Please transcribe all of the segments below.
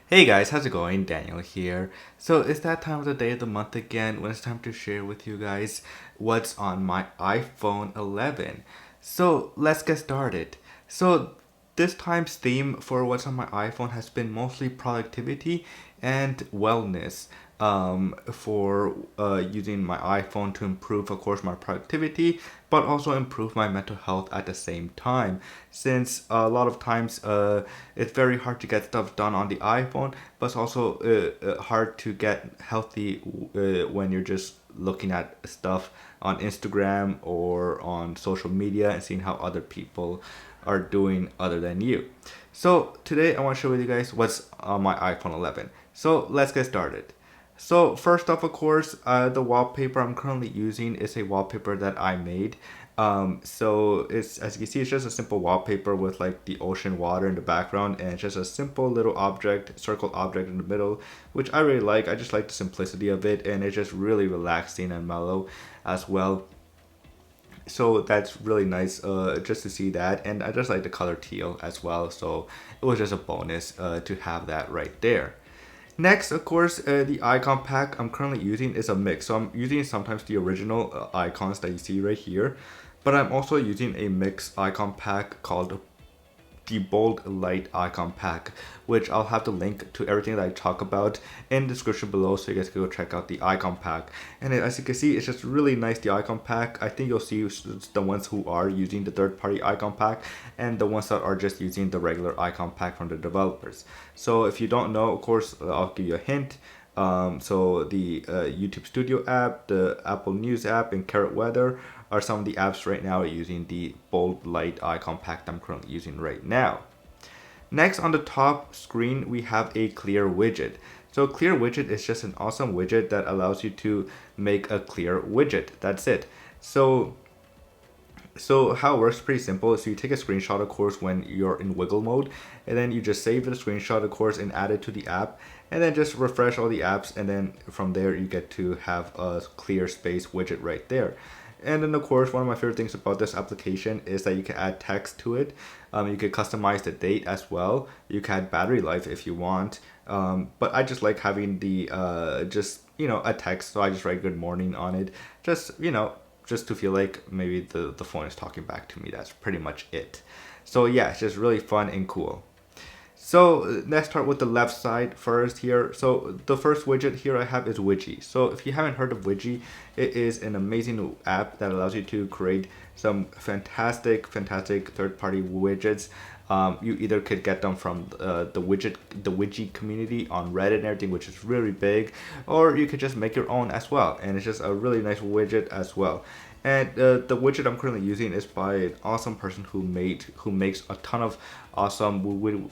Hey guys, how's it going? Daniel here. So it's that time of the day of the month again when it's time to share with you guys what's on my iPhone 11. So let's get started. So this time's theme for what's on my iPhone has been mostly productivity and wellness. For using my iPhone to improve, of course, my productivity, but also improve my mental health at the same time. Since a lot of times it's very hard to get stuff done on the iPhone, but it's also hard to get healthy when you're just looking at stuff on Instagram or on social media and seeing how other people are doing other than you. So today I want to share with you guys what's on my iPhone 11. So let's get started. So first off, of course, the wallpaper I'm currently using is a wallpaper that I made. So it's, as you can see, it's just a simple wallpaper with like the ocean water in the background and just a simple little object, circle object in the middle, which I really like. I just like the simplicity of it, and it's just really relaxing and mellow as well. So that's really nice just to see that, and I just like the color teal as well, so it was just a bonus to have that right there. Next, of course, the icon pack I'm currently using is a mix. So I'm using sometimes the original icons that you see right here, but I'm also using a mix icon pack called the bold light icon pack, which I'll have the link to everything that I talk about in the description below, so you guys can go check out the icon pack. And as you can see, it's just really nice, the icon pack. I think you'll see the ones who are using the third-party icon pack and the ones that are just using the regular icon pack from the developers. So if you don't know, of course, I'll give you a hint. So the YouTube Studio app, the Apple News app, and Carrot Weather are some of the apps right now using the bold light icon pack that I'm currently using right now. Next, on the top screen, we have a clear widget. So clear widget is just an awesome widget that allows you to make a clear widget. That's it. So how it works is pretty simple. So you take a screenshot, of course, when you're in wiggle mode, and then you just save the screenshot, of course, and add it to the app, and then just refresh all the apps, and then from there you get to have a clear space widget right there. And then, of course, one of my favorite things about this application is that you can add text to it. You can customize the date as well. You can add battery life if you want. But I just like having the just a text, so I just write good morning on it. Just to feel like maybe the phone is talking back to me. That's pretty much it. So yeah, it's just really fun and cool. So let's start with the left side first here. So the first widget here I have is Widgie. So if you haven't heard of Widgie, it is an amazing app that allows you to create some fantastic third-party widgets. You either could get them from the Widgie community on Reddit and everything, which is really big, or you could just make your own as well. And it's just a really nice widget as well. And the widget I'm currently using is by an awesome person who makes a ton of awesome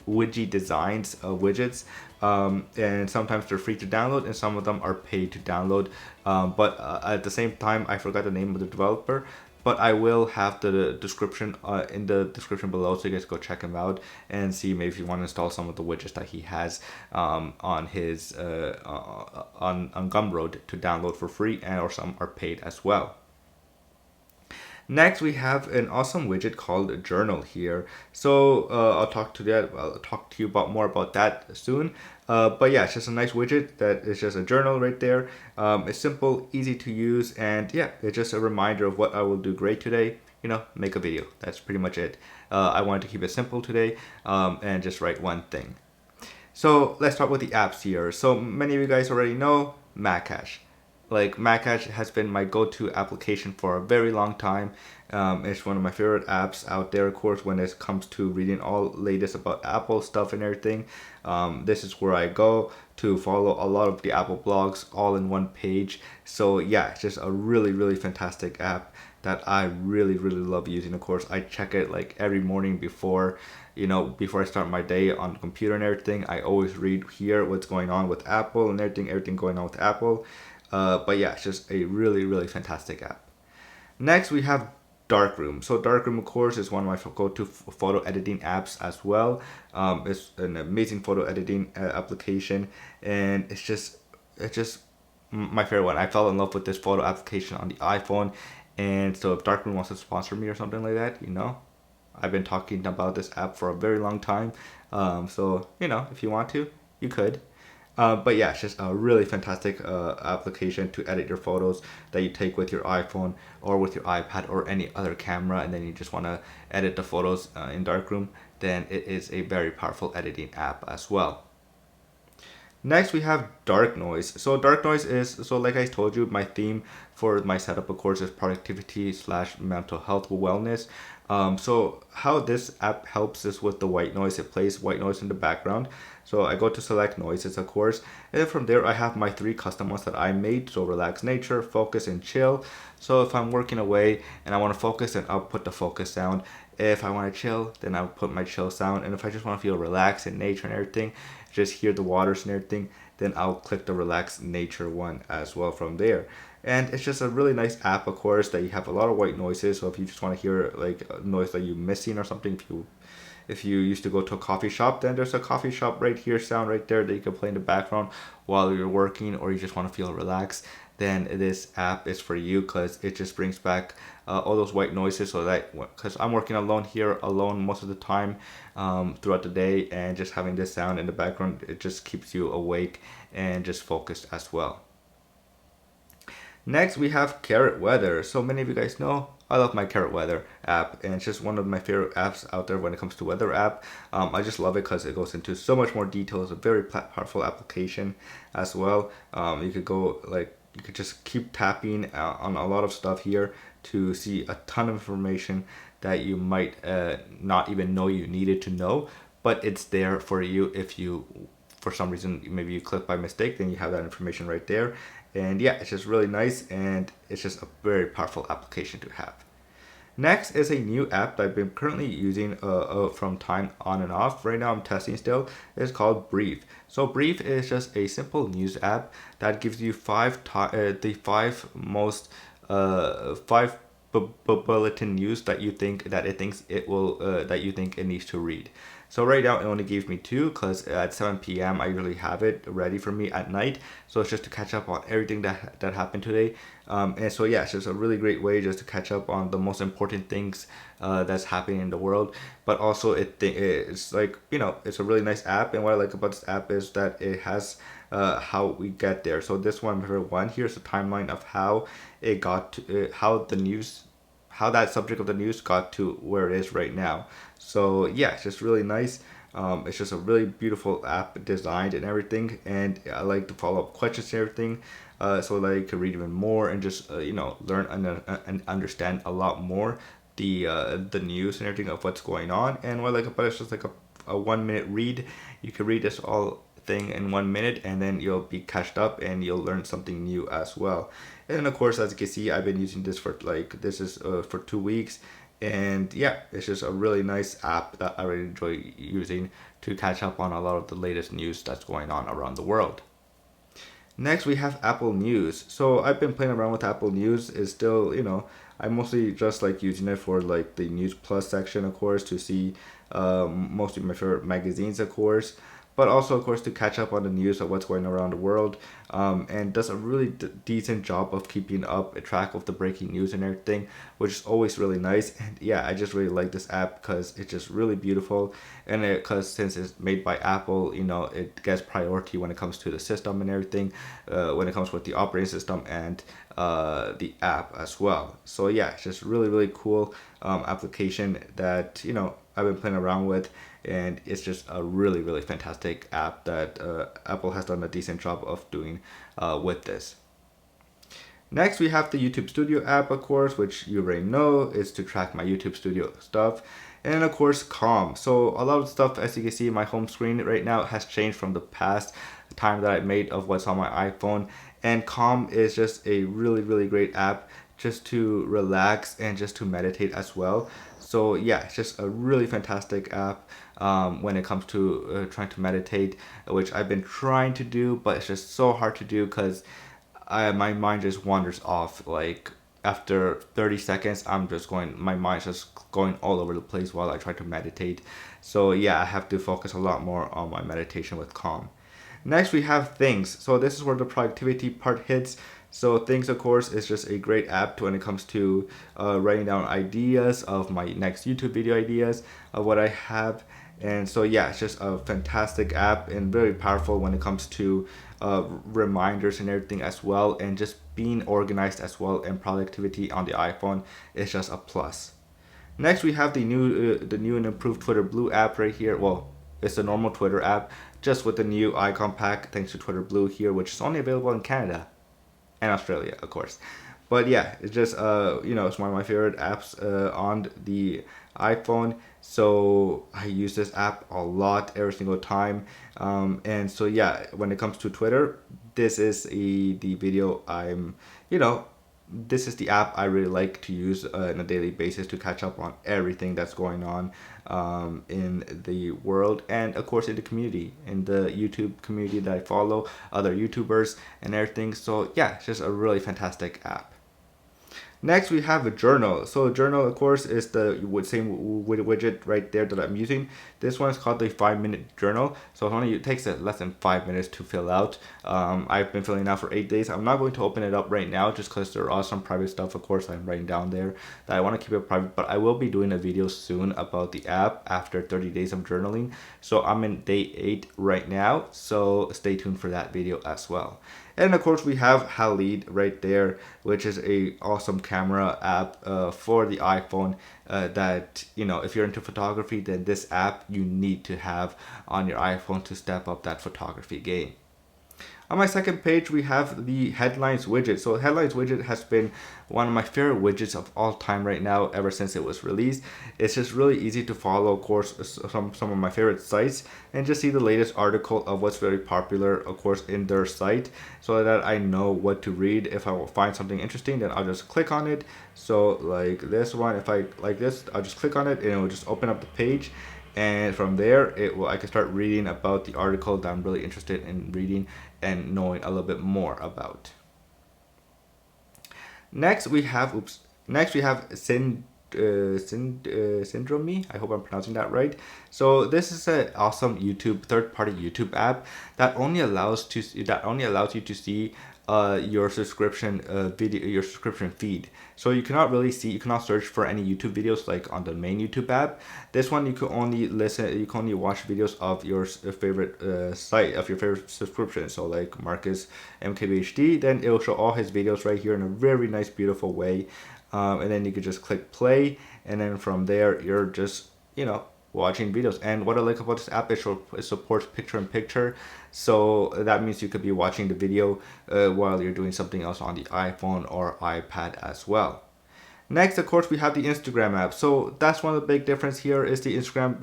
widget designs widgets. And sometimes they're free to download, and some of them are paid to download. But at the same time, I forgot the name of the developer. But I will have the description in the description below, so you guys go check him out and see maybe if you want to install some of the widgets that he has on his on Gumroad to download for free, and or some are paid as well. Next, we have an awesome widget called Journal here. So I'll talk to you about more about that soon. But yeah, it's just a nice widget that is just a journal right there. It's simple, easy to use, and yeah, it's just a reminder of what I will do great today. Make a video. That's pretty much it. I wanted to keep it simple today and just write one thing. So let's start with the apps here. So many of you guys already know Macash. Like Macash has been my go-to application for a very long time. It's one of my favorite apps out there, of course, when it comes to reading all latest about Apple stuff and everything. This is where I go to follow a lot of the Apple blogs all in one page. So yeah, it's just a really fantastic app that I really love using. Of course, I check it like every morning before I start my day on the computer and everything. I always read here what's going on with Apple and everything going on with Apple. But yeah, it's just a really fantastic app. Next, we have Darkroom. So Darkroom, of course, is one of my go-to photo editing apps as well. It's an amazing photo editing application, and it's just my favorite one. I fell in love with this photo application on the iPhone, and so if Darkroom wants to sponsor me or something like that, I've been talking about this app for a very long time. So if you want to, you could. But yeah, it's just a really fantastic application to edit your photos that you take with your iPhone or with your iPad or any other camera, and then you just want to edit the photos in darkroom. Then it is a very powerful editing app as well. Next, we have dark noise. So dark noise is, so like I told you, my theme for my setup, of course, is productivity slash mental health wellness. So how this app helps is with the white noise. It plays white noise in the background. So I go to select noises, of course, and then from there I have my 3 custom ones that I made. So relax, nature, focus, and chill. So if I'm working away and I want to focus, then I'll put the focus sound. If I want to chill, then I'll put my chill sound. And if I just want to feel relaxed in nature and everything, just hear the waters and everything, then I'll click the relax nature one as well from there. And it's just a really nice app, of course, that you have a lot of white noises. So if you just want to hear like a noise that you're missing or something, if you used to go to a coffee shop, then there's a coffee shop right here sound right there that you can play in the background while you're working, or you just want to feel relaxed, then this app is for you, because it just brings back all those white noises. So that, because I'm working alone most of the time throughout the day, and just having this sound in the background, it just keeps you awake and just focused as well. Next, we have Carrot Weather. So many of you guys know I love my Carrot Weather app, and it's just one of my favorite apps out there when it comes to weather app. I just love it because it goes into so much more detail. It's a very powerful application as well. You could just keep tapping on a lot of stuff here to see a ton of information that you might not even know you needed to know, but it's there for you if you, for some reason, maybe you click by mistake, then you have that information right there. And yeah, it's just really nice, and it's just a very powerful application to have. Next is a new app that I've been currently using from time on and off. Right now I'm testing still. It's called Brief. So Brief is just a simple news app that gives you the five bulletin news that you think that it thinks it will that you think it needs to read. So right now it only gave me 2, because at 7 p.m. I usually have it ready for me at night. So it's just to catch up on everything that happened today. And so yeah, it's just a really great way just to catch up on the most important things that's happening in the world. But also it's like, it's a really nice app. And what I like about this app is that it has how we get there. So this one, for one, here's a timeline of how it got to, how that subject of the news got to where it is right now. So yeah, it's just really nice. It's just a really beautiful app designed and everything, and I like to follow up questions and everything, so that you can read even more and just learn and understand a lot more the news and everything of what's going on. And what I like about it is just like a 1 minute read. You can read this all thing in 1 minute, and then you'll be catched up and you'll learn something new as well. And of course, as you can see, I've been using this for for 2 weeks, and yeah, it's just a really nice app that I really enjoy using to catch up on a lot of the latest news that's going on around the world. Next, we have Apple News. So I've been playing around with Apple News. It's still, I mostly just like using it for like the News Plus section, of course, to see mostly my favorite magazines, of course, but also, of course, to catch up on the news of what's going around the world, and does a really decent job of keeping up track of the breaking news and everything, which is always really nice. And yeah, I just really like this app because it's just really beautiful, and because since it's made by Apple, it gets priority when it comes to the system and everything, when it comes with the operating system and the app as well. So yeah, it's just really, really cool application that I've been playing around with, and it's just a really, really fantastic app that Apple has done a decent job of doing with this. Next, we have the YouTube Studio app, of course, which you already know is to track my YouTube Studio stuff. And of course, Calm. So a lot of stuff, as you can see, my home screen right now has changed from the past time that I made of what's on my iPhone. And Calm is just a really, really great app just to relax and just to meditate as well. So yeah, it's just a really fantastic app when it comes to trying to meditate, which I've been trying to do, but it's just so hard to do because my mind just wanders off. Like after 30 seconds, my mind's just going all over the place while I try to meditate. So yeah, I have to focus a lot more on my meditation with Calm. Next, we have Things. So this is where the productivity part hits. So Things, of course, is just a great app when it comes to writing down ideas of my next YouTube video ideas of what I have. And so yeah, it's just a fantastic app and very powerful when it comes to reminders and everything as well, and just being organized as well, and productivity on the iPhone is just a plus. Next, we have the new and improved Twitter Blue app right here. Well, it's a normal Twitter app, just with the new icon pack thanks to Twitter Blue here, which is only available in Canada and Australia, of course. But yeah, it's just it's one of my favorite apps on the iPhone. So I use this app a lot every single time. And so yeah, when it comes to Twitter, this is the video this is the app I really like to use on a daily basis to catch up on everything that's going on in the world, and of course in the community, in the YouTube community that I follow, other YouTubers and everything. So yeah, it's just a really fantastic app. Next, we have a journal. So a journal, of course, is the same widget right there that I'm using. This one is called the 5-minute journal. So it takes less than 5 minutes to fill out. I've been filling out for 8 days. I'm not going to open it up right now just because there are some private stuff, of course, I'm writing down there that I want to keep it private. But I will be doing a video soon about the app after 30 days of journaling. So I'm in day 8 right now. So stay tuned for that video as well. And of course, we have Halid right there, which is a awesome camera app for the iPhone that, if you're into photography, then this app you need to have on your iPhone to step up that photography game. On my second page, we have the Headlines widget. So Headlines widget has been one of my favorite widgets of all time right now, ever since it was released. It's just really easy to follow, of course, some of my favorite sites, and just see the latest article of what's very popular, of course, in their site, so that I know what to read. If I will find something interesting, then I'll just click on it. So like this one, if I like this, I'll just click on it and it will just open up the page. And from there, I can start reading about the article that I'm really interested in reading and knowing a little bit more about. Next we have Syndrome. I hope I'm pronouncing that right. So this is an awesome third-party YouTube app that only allows you to see your subscription feed. So you cannot search for any YouTube videos like on the main YouTube app. This one you can only watch videos of your favorite site, of your favorite subscription. So like Marcus MKBHD, then it will show all his videos right here in a very nice, beautiful way. And then you can just click play, and then from there you're just watching videos. And what I like about this app is it supports picture-in-picture, so that means you could be watching the video while you're doing something else on the iPhone or iPad as well. Next, of course, we have the Instagram app. So that's one of the big difference here is the Instagram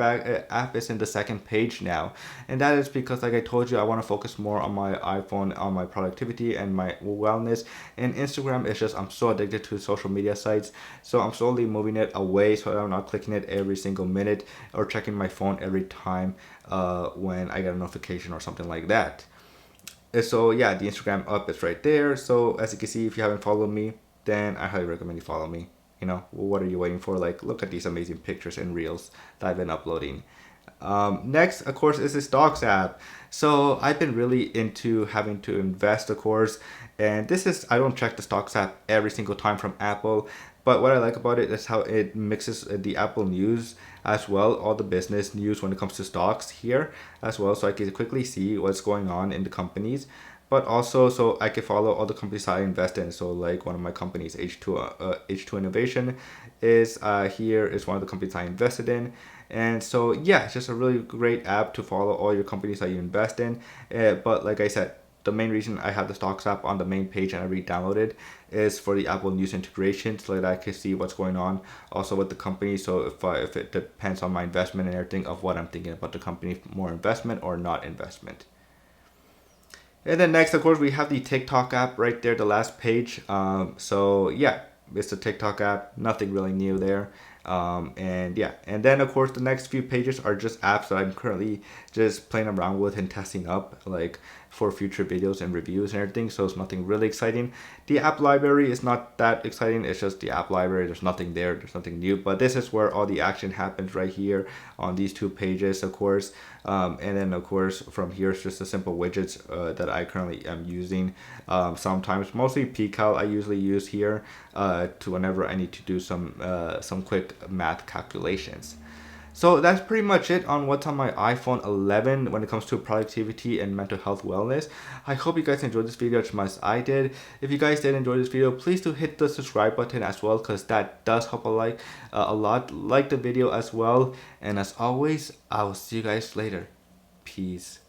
app is in the second page now. And that is because, like I told you, I want to focus more on my iPhone, on my productivity and my wellness. And Instagram is just, I'm so addicted to social media sites. So I'm slowly moving it away so I'm not clicking it every single minute or checking my phone every time when I get a notification or something like that. So yeah, the Instagram app is right there. So as you can see, if you haven't followed me, then I highly recommend you follow me. What are you waiting for? Like, look at these amazing pictures and reels that I've been uploading. Next, of course, is the Stocks app. So I've been really into having to invest, of course, and I don't check the Stocks app every single time from Apple, but what I like about it is how it mixes the Apple news as well, all the business news when it comes to stocks here as well, so I can quickly see what's going on in the companies. But also, so I can follow all the companies I invest in. So like one of my companies, H2 Innovation, is one of the companies I invested in. And so yeah, it's just a really great app to follow all your companies that you invest in. But like I said, the main reason I have the Stocks app on the main page and I re-downloaded is for the Apple News integration, so that I can see what's going on also with the company. So if it depends on my investment and everything of what I'm thinking about the company, more investment or not investment. And then next, of course, we have the TikTok app right there, the last page. So yeah, it's the TikTok app, nothing really new there. And then of course the next few pages are just apps that I'm currently just playing around with and testing up. Like for future videos and reviews and everything, so it's nothing really exciting. The app library is not that exciting, it's just the app library. There's nothing there, there's nothing new, but this is where all the action happens, right here on these two pages, of course. And then of course from here it's just the simple widgets that I currently am using. Sometimes, mostly pcal I usually use here to whenever I need to do some quick math calculations. So that's pretty much it on what's on my iPhone 11 when it comes to productivity and mental health wellness. I hope you guys enjoyed this video as much as I did. If you guys did enjoy this video, please do hit the subscribe button as well, because that does help a lot. Like the video as well. And as always, I will see you guys later. Peace.